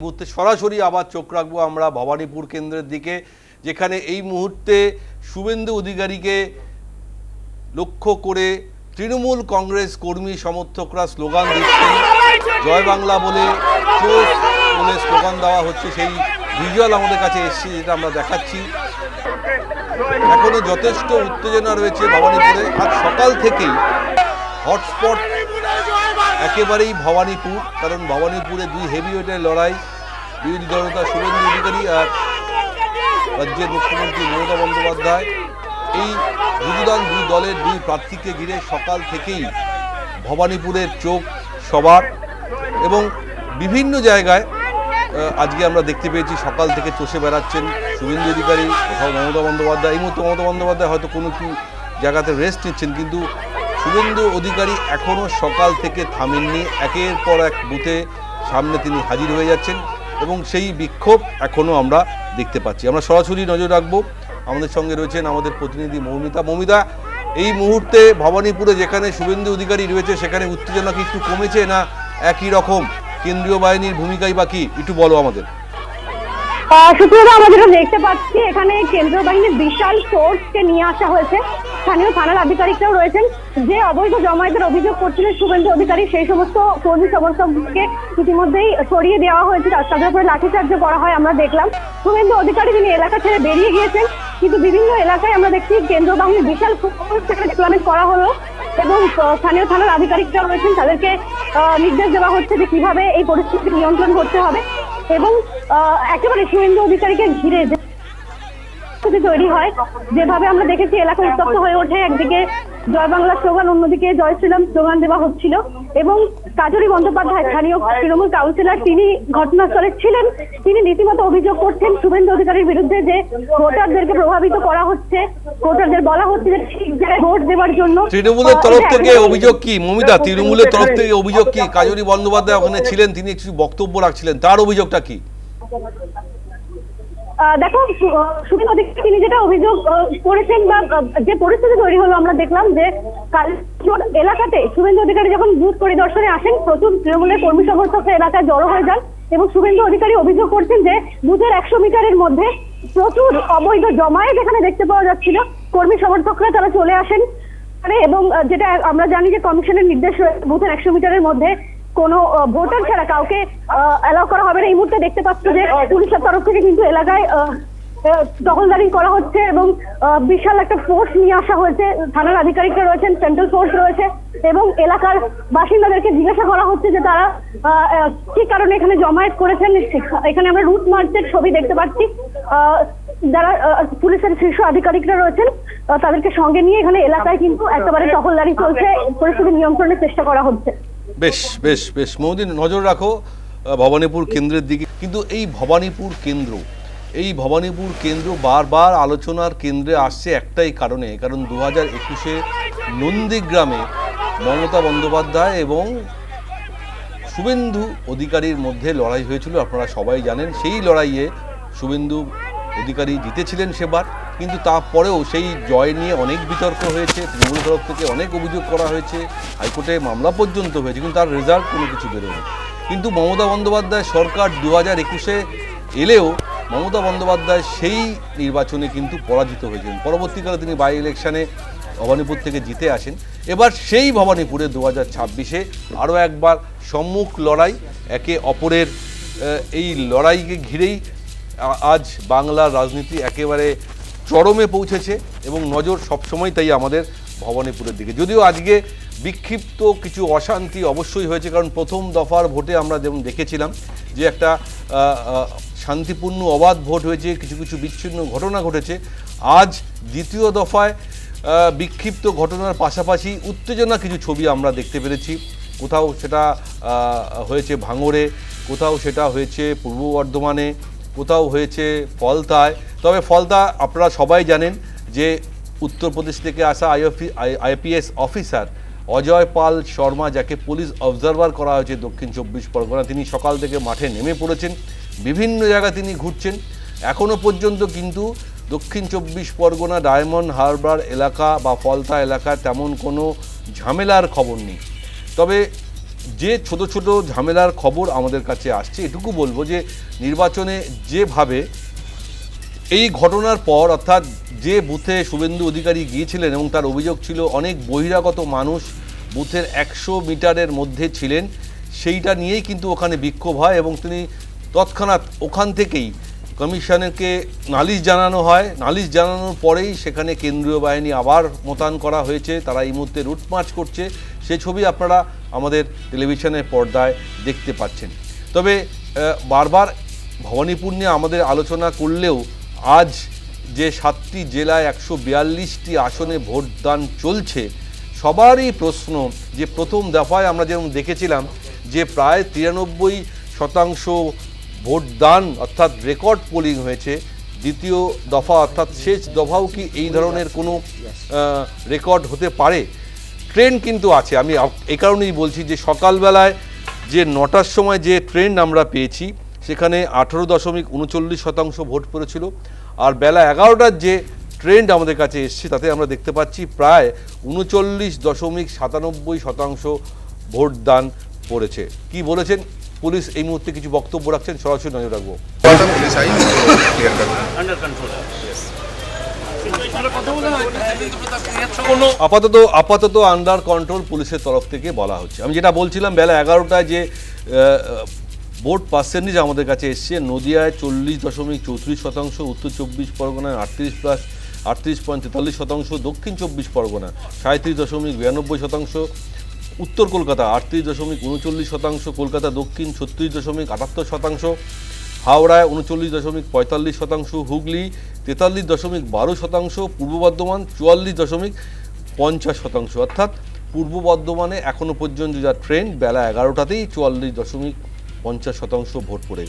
মুহূর্তে সরাসরি আবার চোখ রাখবো আমরা ভবানীপুর কেন্দ্রের দিকে, যেখানে এই মুহূর্তে শুভেন্দু অধিকারীকে লক্ষ্য করে তৃণমূল কংগ্রেস কর্মী সমর্থকরা স্লোগান দিচ্ছেন। জয় বাংলা বলে চোখ বলে স্লোগান দেওয়া হচ্ছে। সেই ভিজুয়াল আমাদের কাছে এসছে, যেটা আমরা দেখাচ্ছি। এখনো যথেষ্ট উত্তেজনা রয়েছে ভবানীপুরে। আজ সকাল থেকেই হটস্পট একেবারেই ভবানীপুর, কারণ ভবানীপুরে দুই হেভিওয়েটের লড়াই। বিরোধী দলনেতা শুভেন্দু অধিকারী আর রাজ্যের মুখ্যমন্ত্রী মমতা বন্দ্যোপাধ্যায়, এই দুই দলের দুই প্রার্থীকে ঘিরে সকাল থেকেই ভবানীপুরের চোখ সবার। এবং বিভিন্ন জায়গায় আজকে আমরা দেখতে পেয়েছি সকাল থেকে চষে বেড়াচ্ছেন শুভেন্দু অধিকারী, কোথাও মমতা বন্দ্যোপাধ্যায়। এই মুহূর্তে মমতা বন্দ্যোপাধ্যায় হয়তো কোনো একটু জায়গাতে রেস্ট নিচ্ছেন, কিন্তু শুভেন্দু অধিকারী এখনও সকাল থেকে থামেননি। একের পর এক বুথে সামনে তিনি হাজির হয়ে যাচ্ছেন এবং সেই বিক্ষোভ এখনও আমরা দেখতে পাচ্ছি। আমরা সরাসরি নজর রাখবো। আমাদের সঙ্গে রয়েছেন আমাদের প্রতিনিধি মৌমিতা। মৌমিতা, এই মুহূর্তে ভবানীপুরে যেখানে শুভেন্দু অধিকারী রয়েছে, সেখানে উত্তেজনা কি একটু কমেছে, না একই রকম? কেন্দ্রীয় বাহিনীর ভূমিকাই বা কি, একটু বলো আমাদের। সুপ্রিয়তা, আমরা যেটা দেখতে পাচ্ছি, এখানে কেন্দ্রীয় বাহিনীর বিশাল ফোর্সকে নিয়ে আসা হয়েছে। স্থানীয় থানার আধিকারিকরাও রয়েছেন। যে অবৈধ জমায়েতের অভিযোগ করছিলেন শুভেন্দু অধিকারী, সেই সমস্ত কর্মী সমর্থককে ইতিমধ্যেই সরিয়ে দেওয়া হয়েছে, তাদের উপরে লাঠিচার্জ করা হয় আমরা দেখলাম। শুভেন্দু অধিকারী তিনি এলাকা ছেড়ে বেরিয়ে গিয়েছেন, কিন্তু বিভিন্ন এলাকায় আমরা দেখছি কেন্দ্রীয় বাহিনীর বিশাল ফোর্স সেখানে ডিপ্লয়মেন্ট করা হলো এবং স্থানীয় থানার আধিকারিকরা রয়েছেন, তাদেরকে নির্দেশ দেওয়া হচ্ছে যে কিভাবে এই পরিস্থিতি নিয়ন্ত্রণ করতে হবে। এবং একেবারে শুভেন্দু অধিকারীকে ঘিরে তৈরি হয়, যেভাবে আমরা দেখেছি এলাকা উত্তপ্ত হয়ে ওঠে। একদিকে জয় বাংলা স্লোগান, অন্যদিকে জয় শ্রীরাম স্লোগান দেওয়া হচ্ছিল। এবং কাজরি বন্দ্যোপাধ্যায়, স্থানীয় তৃণমূল কাউন্সিলর, তিনি ঘটনাস্থলে ছিলেন। তিনি রীতিমতো অভিযোগ করছেন শুভেন্দু অধিকারীর বিরুদ্ধে যে ভোটারদেরকে প্রভাবিত করা হচ্ছে, ভোটারদের বলা হচ্ছে যে ঠিক জায়গায় ভোট দেওয়ার জন্য। তৃণমূলের তরফ থেকে অভিযোগ কি মমিতা? তৃণমূলের তরফ থেকে অভিযোগ কি? কাজরি বন্দ্যোপাধ্যায় ওখানে ছিলেন, তিনি কিছু বক্তব্য রাখছিলেন, তার অভিযোগটা কি? দেখো, শুভেন্দু অধিকারী তিনি যেটা অভিযোগ করেছেন বা যে পরিস্থিতি তৈরি হলো, আমরা দেখলাম যে এলাকাতে শুভেন্দু অধিকারী যখন বুথ পরিদর্শনে আসেন, প্রচুর তৃণমূলের কর্মী সমর্থক এলাকায় জড়ো হয়ে যান এবং শুভেন্দু অধিকারী অভিযোগ করছেন যে বুথের 100 মিটারের মধ্যে প্রচুর অবৈধ জমায়েত এখানে দেখতে পাওয়া যাচ্ছিল। কর্মী সমর্থকরা তারা চলে আসেন এবং যেটা আমরা জানি যে কমিশনের নির্দেশ রয়েছে, বুথের 100 মিটারের মধ্যে কোনো ভোটার ছাড়া কাউকে অ্যালাউ করা হবে না। এই মুহূর্তে দেখতে পাচ্ছ যে পুলিশের তরফ থেকে কিন্তু এলাকায় টহলদারি করা হচ্ছে এবং বিশাল একটা ফোর্স নিয়ে আসা হয়েছে। থানার আধিকারিকরা রয়েছেন, সেন্ট্রাল ফোর্স রয়েছে এবং এলাকার বাসিন্দাদেরকে জিজ্ঞাসা করা হচ্ছে যে তারা কি কারণে এখানে জমায়েত করেছেন। এখানে আমরা রুট মার্চের ছবি দেখতে পাচ্ছি। যারা পুলিশের শীর্ষ আধিকারিকরা রয়েছেন, তাদেরকে সঙ্গে নিয়ে এখানে এলাকায় কিন্তু একেবারে টহলদারি চলছে, পরিস্থিতি নিয়ন্ত্রণের চেষ্টা করা হচ্ছে। বেশ বেশ বেশ মৌদিন, নজর রাখো ভবানীপুর কেন্দ্রের দিকে। কিন্তু এই ভবানীপুর কেন্দ্র বারবার আলোচনার কেন্দ্রে আসছে একটাই কারণে, কারণ 2021-এ নন্দীগ্রামে মমতা বন্দ্যোপাধ্যায় এবং শুভেন্দু অধিকারীর মধ্যে লড়াই হয়েছিল, আপনারা সবাই জানেন। সেই লড়াইয়ে শুভেন্দু অধিকারী জিতেছিলেন সেবার, কিন্তু তারপরেও সেই জয় নিয়ে অনেক বিতর্ক হয়েছে। তৃণমূল তরফ থেকে অনেক অভিযোগ করা হয়েছে, হাইকোর্টে মামলা পর্যন্ত হয়েছে, কিন্তু তার রেজাল্ট কোনো কিছু বেরোয়নি। কিন্তু মমতা বন্দ্যোপাধ্যায় সরকার 2021-এ এলেও মমতা বন্দ্যোপাধ্যায় সেই নির্বাচনে কিন্তু পরাজিত হয়েছেন। পরবর্তীকালে তিনি বাই ইলেকশনে ভবানীপুর থেকে জিতে আসেন। এবার সেই ভবানীপুরে 2026-এ আরও একবার সম্মুখ লড়াই, একে অপরের এই লড়াইকে ঘিরেই আজ বাংলার রাজনীতি একেবারে চরমে পৌঁছেছে এবং নজর সবসময় তাই আমাদের ভবানীপুরের দিকে। যদিও আজকে বিক্ষিপ্ত কিছু অশান্তি অবশ্যই হয়েছে, কারণ প্রথম দফার ভোটে আমরা যেমন দেখেছিলাম যে একটা শান্তিপূর্ণ অবাধ ভোট হয়েছে, কিছু কিছু বিচ্ছিন্ন ঘটনা ঘটেছে। আজ দ্বিতীয় দফায় বিক্ষিপ্ত ঘটনার পাশাপাশি উত্তেজনা কিছু ছবি আমরা দেখতে পেরেছি। কোথাও সেটা হয়েছে ভাঙড়ে, কোথাও সেটা হয়েছে পূর্ব বর্ধমানে, কোথাও হয়েছে ফলতায়। তবে ফলতা আপনারা সবাই জানেন যে উত্তরপ্রদেশ থেকে আসা আইপিএস অফিসার অজয় পাল শর্মা, যাকে পুলিশ অবজারভার করা হয়েছে দক্ষিণ 24 পরগনা, তিনি সকাল থেকে মাঠে নেমে পড়েছেন, বিভিন্ন জায়গায় তিনি ঘুরছেন। এখনও পর্যন্ত কিন্তু দক্ষিণ 24 পরগনা ডায়মন্ড হারবার এলাকা বা ফলতা এলাকার তেমন কোনো ঝামেলার খবর নেই। তবে যে ছোট ছোট ঝামেলার খবর আমাদের কাছে আসছে, এটুকু বলবো যে নির্বাচনে যেভাবে এই ঘটনার পর অর্থাৎ যে বুথে শুভেন্দু অধিকারী গিয়েছিলেন এবং তার অভিযোগ ছিল অনেক বহিরাগত মানুষ বুথের 100 মিটারের মধ্যে ছিলেন, সেইটা নিয়েই কিন্তু ওখানে বিক্ষোভ হয় এবং তিনি তৎক্ষণাৎ ওখান থেকেই কমিশনকে নালিশ জানানো হয়। নালিশ জানানোর পরেই সেখানে কেন্দ্রীয় বাহিনী আবার মোতায়েন করা হয়েছে, তারা এই মুহূর্তে রুট মার্চ করছে। সে ছবি আপনারা আমাদের টেলিভিশনের পর্দায় দেখতে পাচ্ছেন। তবে বারবার ভবানীপুর নিয়ে আমাদের আলোচনা করলেও আজ যে 7টি জেলায় 142টি আসনে ভোটদান চলছে, সবারই প্রশ্ন যে প্রথম দফায় আমরা যেমন দেখেছিলাম যে প্রায় 93% ভোটদান অর্থাৎ রেকর্ড পোলিং হয়েছে, দ্বিতীয় দফা অর্থাৎ শেষ দফাও কি এই ধরনের কোনো রেকর্ড হতে পারে? ট্রেন্ড কিন্তু আছে। আমি এই কারণেই বলছি যে সকালবেলায় যে 9টার সময় যে ট্রেন্ড আমরা পেয়েছি সেখানে 18.39% ভোট পড়েছিল, আর বেলা 11টার যে ট্রেন্ড আমাদের কাছে এসছে তাতে আমরা দেখতে পাচ্ছি প্রায় 39.97% ভোটদান পড়েছে। কি বলেছেন পুলিশ এই মুহূর্তে কিছু বক্তব্য রাখছেন, সরাসরি নজর রাখবো। আপাতত আন্ডার কন্ট্রোল পুলিশের তরফ থেকে বলা হচ্ছে। আমি যেটা বলছিলাম বেলা 11টায় যে ভোট পার্সেন্টেজ আমাদের কাছে এসছে, নদিয়ায় 40.34%, উত্তর 24 পরগনায় 38.43%, দক্ষিণ 24 পরগনা 37.92%, উত্তর কলকাতা 38.39%, কলকাতা দক্ষিণ 36.78%, হাওড়ায় 39.45%, হুগলি 43.12%, পূর্ব বর্ধমান 44.50%। অর্থাৎ পূর্ব বর্ধমানে এখনো পর্যন্ত যা ট্রেন্ড বেলা 11টাতেই 44.50% ভোট পড়ে